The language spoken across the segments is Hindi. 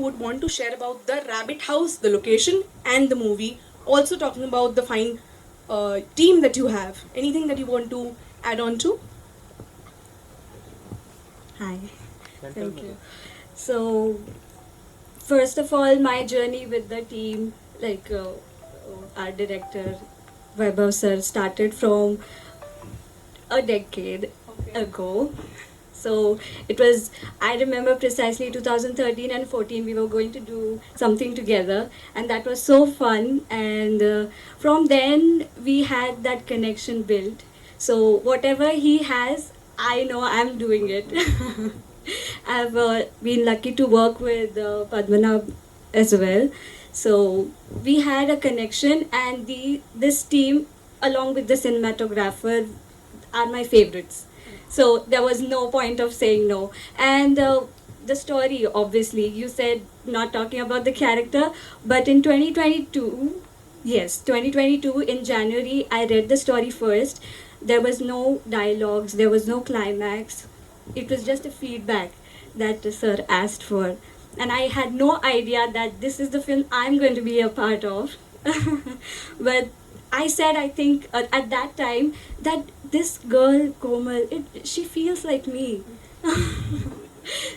would want to share about the Rabbit House, the location, and the movie. Also talking about the fine team that you have. Anything that you want to add on to? Hi, thank you. So, first of all, my journey with the team, our director Vaibhav sir, started from a decade ago. So it was, I remember precisely 2013 and 14, we were going to do something together, and that was so fun. And from then, we had that connection built. So whatever he has, I know I'm doing it. I've been lucky to work with Padmanabh as well. So we had a connection, and this team, along with the cinematographer, are my favorites. So there was no point of saying no. And the story, obviously, you said not talking about the character, but in 2022, yes, 2022 in January, I read the story first. There was no dialogues, there was no climax. It was just a feedback that the sir asked for. And I had no idea that this is the film I'm going to be a part of. But I said, I think at that time, that this girl, Komal, she feels like me.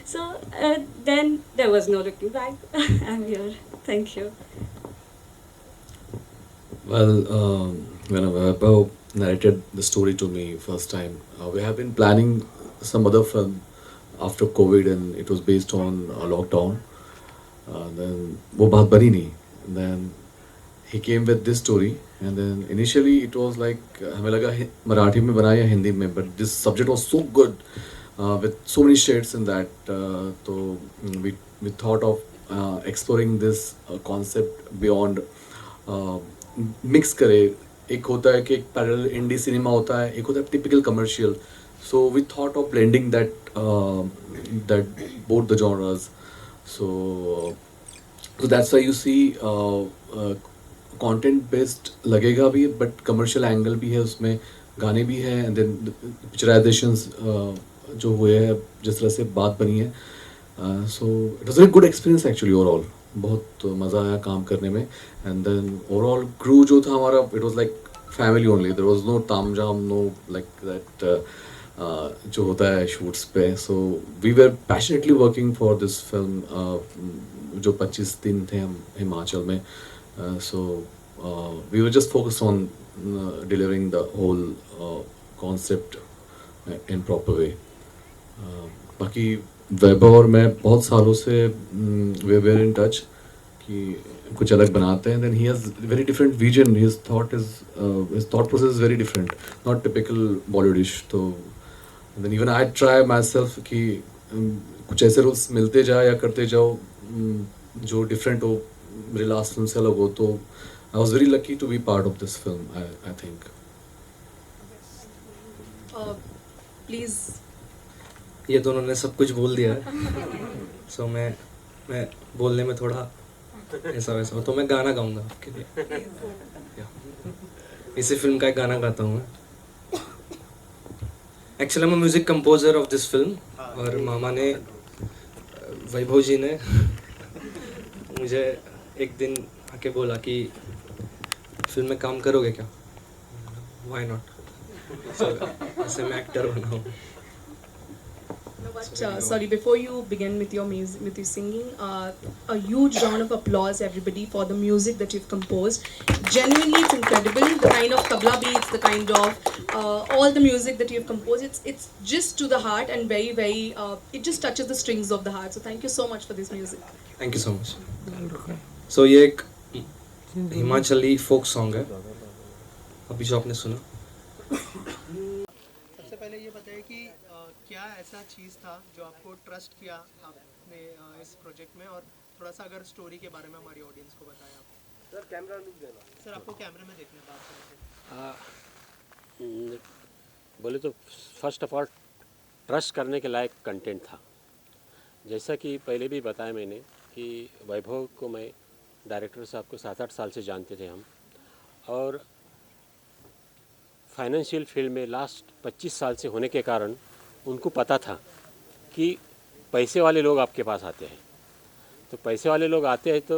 So then there was no looking back. I'm here. Thank you. Well, when Vaibhav narrated the story to me first time, we have been planning some other film after COVID, and it was based on a lockdown. Then वो बात बनी नहीं. Then he came with this story, and then initially it was like हमें लगा मराठी में बनाया या हिंदी में, but this subject was so good with so many shades in that. So we thought of exploring this concept beyond. Mix करे. एक होता है कि एक पैरेलल इंडी सिनेमा होता है, एक होता है typical commercial. So we thought of blending that both the genres. So that's why you see content based लगेगा भी, बट कमर्शियल एंगल भी है उसमें, गाने भी हैं, एंड देन पिक्चराइजेशंस जो हुए हैं, जिस तरह से बात बनी है. So it was a good experience actually overall. बहुत मज़ा आया काम करने में. एंड देन ओवरऑल क्रू जो था हमारा, it was like family only. There was no तामझाम, नो लाइक दैट जो होता है शूट्स पे. So we were passionately working for this film. जो 25 दिन थे हम हिमाचल में. So we were just focus on delivering the whole concept in proper way. बाकी वैभव और मैं बहुत सालों से वे वेर इन टच कि कुछ अलग बनाते हैं. Then he has very different vision. His thought process is very different, not typical Bollywoodish. तो then even I try myself कि कुछ ऐसे रोल्स मिलते जाए या करते जाओ जो डिफरेंट हो, मेरे लास्ट फिल्म से अलग हो. तो I was very lucky to be part of this film. I think Please. ये दोनों ने सब कुछ बोल दिया है. सो मैं बोलने में थोड़ा ऐसा वैसा हो, तो मैं गाना गाऊंगा आपके लिए. इसी फिल्म का एक गाना गाता हूँ मैं. एक्चुअली मैं music composer of this film, और मामा ने, वैभव जी ने मुझे एक दिन आके बोला कि फिल्म में काम करोगे क्या. Why not. ऐसे मैं एक्टर बना हूँ. But sorry, before you begin with your music, with your singing, a huge round of applause, everybody, for the music that you've composed. Genuinely, it's incredible. The kind of tabla beats, the kind of all the music that you've composed. It's just to the heart and very, very. It just touches the strings of the heart. So thank you so much for this music. Thank you so much. So ये एक हिमाचली फोक सॉन्ग है, अभी जो आपने सुना. सबसे पहले ये बताइए कि क्या ऐसा चीज़ था जो आपको ट्रस्ट किया आपने इस प्रोजेक्ट में, और थोड़ा सा अगर स्टोरी के बारे में हमारी ऑडियंस को बताएं आप. सर कैमरा लुक देना. सर आपको कैमरे में देखने बात करेंगे. बोले तो फर्स्ट ऑफ ऑल ट्रस्ट करने के लायक कंटेंट था. जैसा कि पहले भी बताया मैंने कि वैभव को मैं, डायरेक्टर साहब को 7-8 साल से जानते थे हम, और फाइनेंशियल फील्ड में लास्ट 25 साल से होने के कारण उनको पता था कि पैसे वाले लोग आपके पास आते हैं. तो पैसे वाले लोग आते हैं तो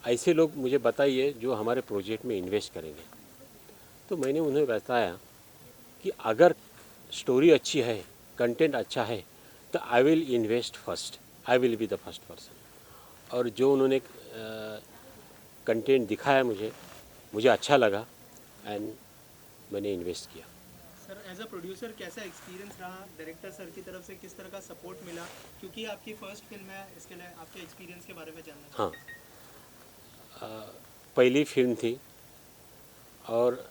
ऐसे लोग मुझे बताइए जो हमारे प्रोजेक्ट में इन्वेस्ट करेंगे। तो मैंने उन्हें बताया कि अगर स्टोरी अच्छी है, कंटेंट अच्छा है, तो I will invest first, I will be the first person. और जो उन्होंने कंटेंट दिखाया मुझे अच्छा लगा एंड मैंने इन्वेस्ट किया। सर एज अ प्रोड्यूसर कैसा एक्सपीरियंस रहा, डायरेक्टर सर की तरफ से किस तरह का सपोर्ट मिला, क्योंकि आपकी फर्स्ट फिल्म है, इसके लिए आपके एक्सपीरियंस के बारे में जानना हाँ, पहली फिल्म थी और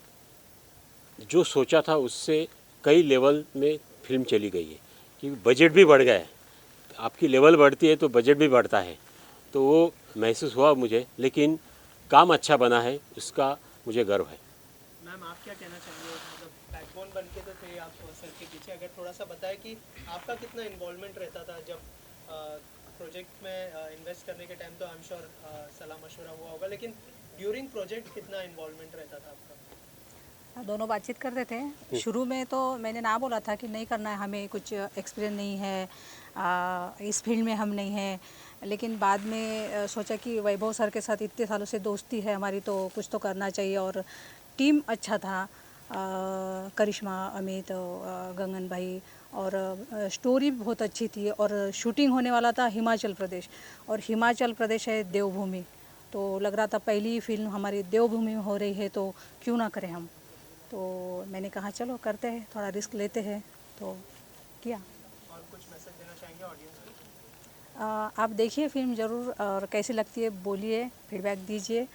जो सोचा था उससे कई लेवल में फिल्म चली गई है, क्योंकि बजट भी बढ़ गया है। आपकी लेवल बढ़ती है तो बजट भी बढ़ता है, तो वो महसूस हुआ मुझे, लेकिन काम अच्छा बना है उसका मुझे गर्व है। मैम आप क्या कहना चाहेंगे, मतलब बैकबोन बन के तो थे आप सर के पीछे, अगर थोड़ा सा बताएं कि आपका कितना इन्वॉल्वमेंट रहता था जब प्रोजेक्ट में इन्वेस्ट करने के टाइम, तो आई एम श्योर सलाह मशवरा हुआ होगा, लेकिन ड्यूरिंग प्रोजेक्ट कितना इन्वॉल्वमेंट रहता था आपका? दोनों बातचीत करते थे। शुरू में तो मैंने ना बोला था कि नहीं करना है, हमें कुछ एक्सपीरियंस नहीं है, इस फील्ड में हम नहीं हैं। लेकिन बाद में सोचा कि वैभव सर के साथ इतने सालों से दोस्ती है हमारी, तो कुछ तो करना चाहिए। और टीम अच्छा था, करिश्मा, अमित, गगन भाई, और स्टोरी भी बहुत अच्छी थी। और शूटिंग होने वाला था हिमाचल प्रदेश, और हिमाचल प्रदेश है देवभूमि, तो लग रहा था पहली फिल्म हमारी देवभूमि में हो रही है तो क्यों ना करें हम। तो मैंने कहा चलो करते हैं, थोड़ा रिस्क लेते हैं, तो किया। और कुछ मैसेज देना चाहेंगे ऑडियंस को? आप देखिए फिल्म ज़रूर, और कैसी लगती है बोलिए, फीडबैक दीजिए।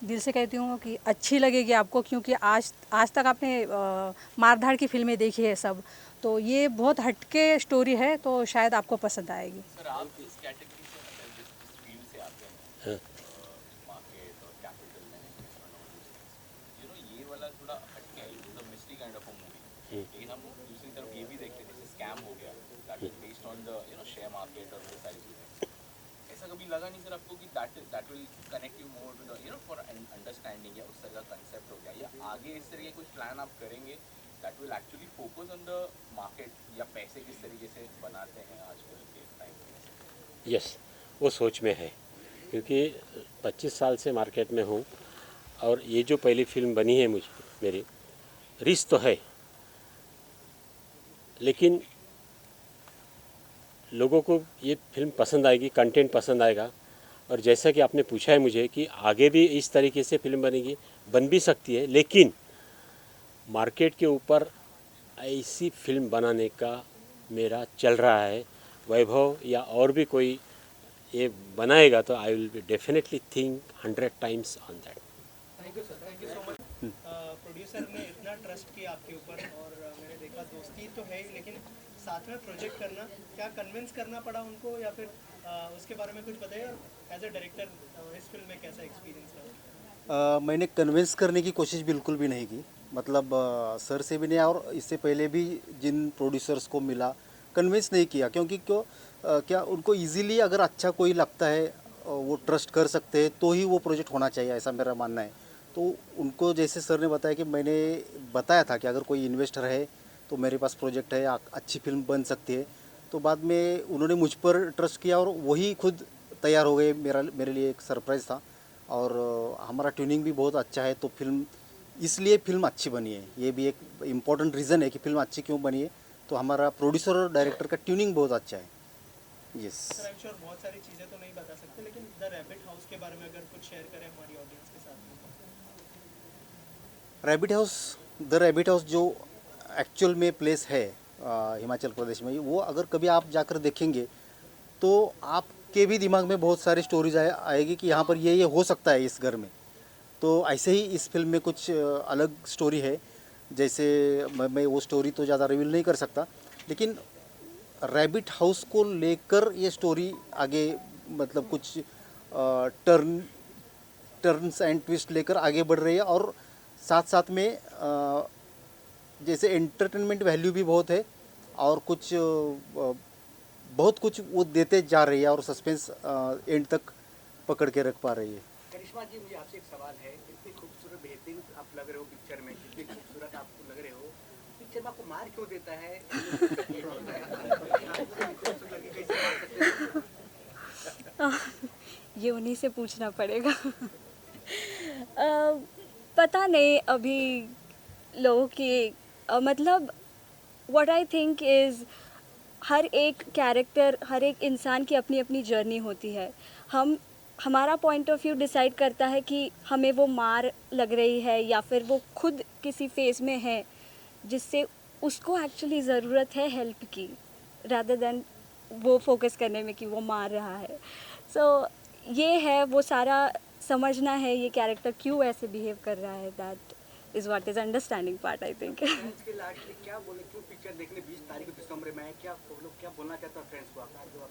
दिल से कहती हूँ कि अच्छी लगेगी आपको, क्योंकि आज तक आपने मारधाड़ की फिल्में देखी है सब, तो ये बहुत हटके स्टोरी है, तो शायद आपको पसंद आएगी। सर आप इस कैटेगरी से, मतलब जिस फील्ड से आते हैं, मार्केट और कैपिटल मैनेजमेंट, ये वाला थोड़ा हटके है, मतलब mystery kind of a movie. लेकिन हम दूसरी तरफ ये भी देखते हैं, जैसे स्कैम हो गया, that is based on the share market और वो सारी चीज़ें। ऐसा कभी लगा नहीं सर आपको कि that will connect you more to the for understanding, या उस तरह का कंसेप्ट हो गया, या आगे इस तरह के कुछ प्लान आप करेंगे that will actually focus on the market, या पैसे किस तरीके से बनाते हैं आजकल के टाइम में? यस, वो सोच में है, क्योंकि 25 साल से मार्केट में हूँ, और ये जो पहली फिल्म बनी है मेरी रिस्क तो है, लेकिन लोगों को ये फिल्म पसंद आएगी, कंटेंट पसंद आएगा। और जैसा कि आपने पूछा है मुझे कि आगे भी इस तरीके से फिल्म बनेगी, बन भी सकती है, लेकिन मार्केट के ऊपर ऐसी फिल्म बनाने का मेरा चल रहा है। वैभव या और भी कोई ये बनाएगा तो I will be definitely think 100 times on that. Thank you sir, thank you so much. Producer ने इतना ट्रस्ट किया आपके ऊपर, और मैंने देखा दोस्ती तो है ही, लेकिन साथ में प्रोजेक्ट करना, क्या कन्विंस करना पड़ा उनको, या फिर उसके बारे में कुछ बताइए। एज अ डायरेक्टर इस फिल्म में कैसा एक्सपीरियंस रहा? मैंने कन्विंस करने की कोशिश बिल्कुल भी नहीं की, मतलब सर से भी नहीं, और इससे पहले भी जिन प्रोड्यूसर्स को मिला कन्विंस नहीं किया, क्योंकि क्या उनको इजीली अगर अच्छा कोई लगता है, वो ट्रस्ट कर सकते हैं, तो ही वो प्रोजेक्ट होना चाहिए, ऐसा मेरा मानना है। तो उनको जैसे सर ने बताया कि मैंने बताया था कि अगर कोई इन्वेस्टर है तो मेरे पास प्रोजेक्ट है, अच्छी फिल्म बन सकती है, तो बाद में उन्होंने मुझ पर ट्रस्ट किया और वही खुद तैयार हो गए। मेरे लिए एक सरप्राइज़ था, और हमारा ट्यूनिंग भी बहुत अच्छा है, तो फिल्म इसलिए फिल्म अच्छी बनी है। ये भी एक इम्पॉर्टेंट रीज़न है कि फिल्म अच्छी क्यों बनी है, तो हमारा प्रोड्यूसर और डायरेक्टर का ट्यूनिंग बहुत अच्छा है। Yes sir, I am sure बहुत सारी चीज़ें तो नहीं बता सकते, लेकिन द रैबिट हाउस के बारे में अगर कुछ शेयर करें हमारी ऑडियंस के साथ में। द रैबिट हाउस जो एक्चुअल में प्लेस है हिमाचल प्रदेश में, वो अगर कभी आप जाकर देखेंगे तो आपके भी दिमाग में बहुत सारी स्टोरीज आएगी कि यहाँ पर ये हो सकता है इस घर में। तो ऐसे ही इस फिल्म में कुछ अलग स्टोरी है, जैसे मैं वो स्टोरी तो ज़्यादा रिवील नहीं कर सकता, लेकिन रैबिट हाउस को लेकर ये स्टोरी आगे, मतलब कुछ टर्न्स एंड ट्विस्ट लेकर आगे बढ़ रही है, और साथ साथ में जैसे एंटरटेनमेंट वैल्यू भी बहुत है, और कुछ बहुत कुछ वो देते जा रही है, और सस्पेंस एंड तक पकड़ के रख पा रही है। करिश्मा जी, मुझे आपसे एक सवाल है। इतनी खूबसूरत बेहतरीन आप लग रहे हो पिक्चर में, कितनी खूबसूरत आप लग रहे हो, पिक्चर में आपको मार क्यों देता है? ये उन्हीं से पूछना पड़ेगा। पता नहीं अभी लोगों की मतलब what I think is her एक कैरेक्टर, हर एक इंसान की अपनी अपनी जर्नी होती है। हमारा पॉइंट ऑफ व्यू डिसाइड करता है कि हमें वो मार लग रही है या फिर वो खुद किसी फेज़ में है जिससे उसको एक्चुअली ज़रूरत है हेल्प की, रादर देन वो फोकस करने में कि वो मार रहा है। सो ये है, वो सारा समझना है ये कैरेक्टर क्यों ऐसे बिहेव कर रहा है। That is what is understanding part I think. Friends के लास्ट में क्या बोले, क्यों पिक्चर देखने 20 तारीख को दिसंबर में है, क्या लोग क्या बोलना चाहते हैं फ्रेंड्स को, आपका जो आप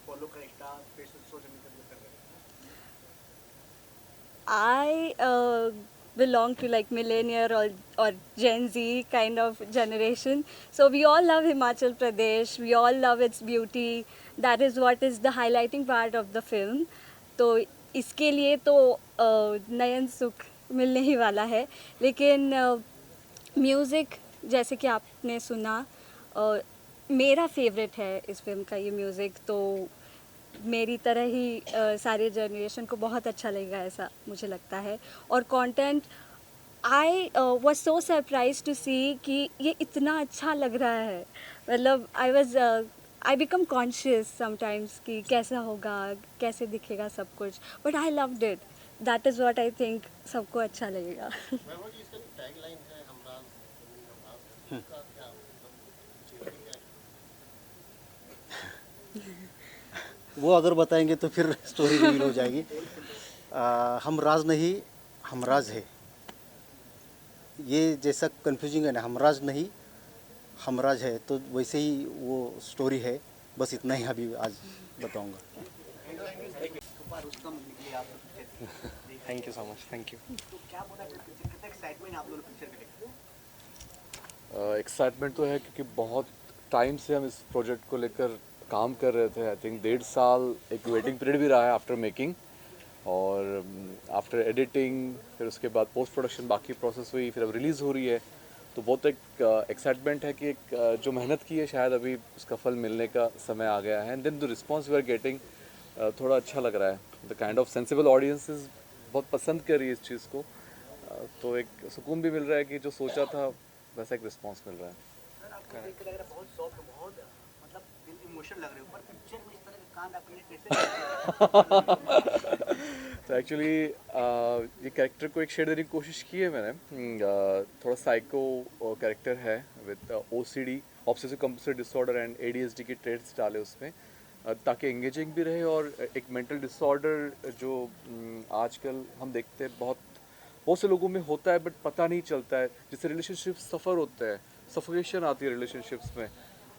फॉलो करें इंस्टा फेसबुक सोशल मीडिया कर रहे हैं? I belong to like millennial or Gen Z kind of generation. So we all love Himachal Pradesh. We all love its beauty. That is what is the highlighting part of the film. तो इसके लिए तो नयन सुख मिलने ही वाला है, लेकिन म्यूज़िक जैसे कि आपने सुना मेरा फेवरेट है इस फिल्म का ये म्यूज़िक। तो मेरी तरह ही सारे जनरेशन को बहुत अच्छा लगेगा ऐसा मुझे लगता है। और content I was so surprise to see कि ये इतना अच्छा लग रहा है। मतलब आई बिकम कॉन्शियस समटाइम्स कि कैसा होगा, कैसे दिखेगा सब कुछ, but I loved it. That is what I think सबको अच्छा लगेगा। वो अगर बताएंगे तो फिर स्टोरी रिवील हो जाएगी। हम राज नहीं, हम राज है, ये जैसा कंफ्यूजिंग है ना, हम राज नहीं हम राज है, तो वैसे ही वो स्टोरी है। बस इतना ही अभी आज बताऊंगा। Thank you so much, thank you. तो क्या बोला पिक्चर, कितना एक्साइटमेंट आप लोग पिक्चर के लिए? एक्साइटमेंट तो है क्योंकि बहुत टाइम से हम इस प्रोजेक्ट को लेकर काम कर रहे थे। आई थिंक 1.5 साल एक वेटिंग पीरियड भी रहा है आफ्टर मेकिंग, और आफ्टर एडिटिंग, फिर उसके बाद पोस्ट प्रोडक्शन बाकी प्रोसेस हुई, फिर अब रिलीज़ हो रही है। तो बहुत एक एक्साइटमेंट है कि एक जो मेहनत की है शायद अभी उसका फल मिलने का समय आ गया है। And then the response we are getting थोड़ा अच्छा लग रहा है। The kind of sensible audiences बहुत पसंद कर रही है इस चीज़ को। तो एक सुकून भी मिल रहा है कि जो सोचा था वैसा एक रिस्पॉन्स मिल रहा है। सर आपको देख के लग रहा है बहुत सॉफ्ट, बहुत मतलब दिल इमोशनल लग रहे हो, पर पिक्चर में इस तरह का कांड आपने कैसे तो एक्चुअली ये कैरेक्टर को एक शेड देने की कोशिश की है मैंने। थोड़ा साइको कैरेक्टर है with OCD, obsessive compulsive disorder, and ADHD के ट्रेड्स डाले उसमें, ताकि एंगेजिंग भी रहे। और एक मेंटल डिसऑर्डर जो आजकल हम देखते हैं बहुत से लोगों में होता है, बट पता नहीं चलता है। जिससे रिलेशनशिप सफ़र होता है, सफोकेशन आती है रिलेशनशिप्स में,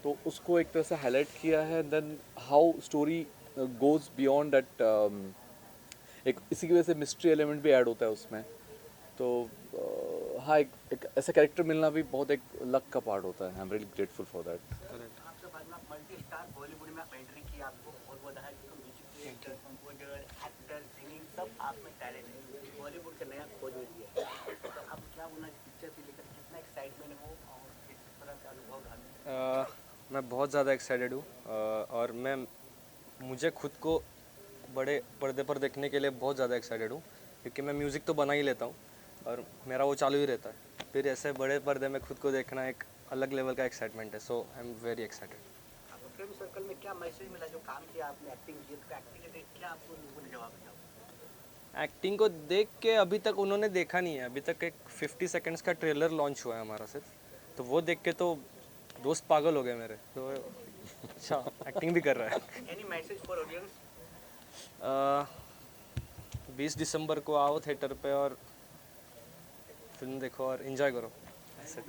तो उसको एक तरह से हाईलाइट किया है। Then how story goes beyond that, एक इसी की वजह से मिस्ट्री एलिमेंट भी ऐड होता है उसमें। तो हाँ, एक ऐसा कैरेक्टर मिलना भी बहुत एक लक का पार्ट होता है। I am really grateful for that. आपसे बाद में मल्टी स्टार बॉलीवुड में आप एंट्री की, आपको बहुत बहुत है, music director, composer, actor, singing सब आप में टैलेंट है, बॉलीवुड का नया खोज मिल गया। तो आप क्या बोलना पिक्चर को लेकर, कितना एक्साइटमेंट हो और किस तरह का अनुभव रहा? मैं बहुत ज़्यादा एक्साइटेड हूँ, और मुझे खुद को बड़े पर्दे पर देखने के लिए बहुत ज़्यादा एक्साइटेड हूँ, क्योंकि मैं म्यूज़िक तो बना ही लेता हूँ और मेरा वो चालू ही रहता है। फिर ऐसे बड़े पर्दे में खुद को देखना एक अलग लेवल का एक्साइटमेंट है। सो आई एम वेरी एक्साइटेड। आपको फ्रेंड सर्कल में क्या मैसेज मिला, जो काम किया आपने, एक्टिंग की, तो एक्टिंग के देख क्या आपको लोगों ने जवाब दिया? एक्टिंग को देख के अभी तक उन्होंने देखा नहीं है। अभी तक एक 50 सेकंड्स का ट्रेलर लॉन्च हुआ है हमारा सिर्फ, तो वो देख के तो दोस्त पागल हो गए मेरे। तो अच्छा एक्टिंग भी कर रहा है। Any message for audience? 20 दिसंबर को आओ थिएटर पे और फिल्म देखो और एंजॉय करो। ऐसे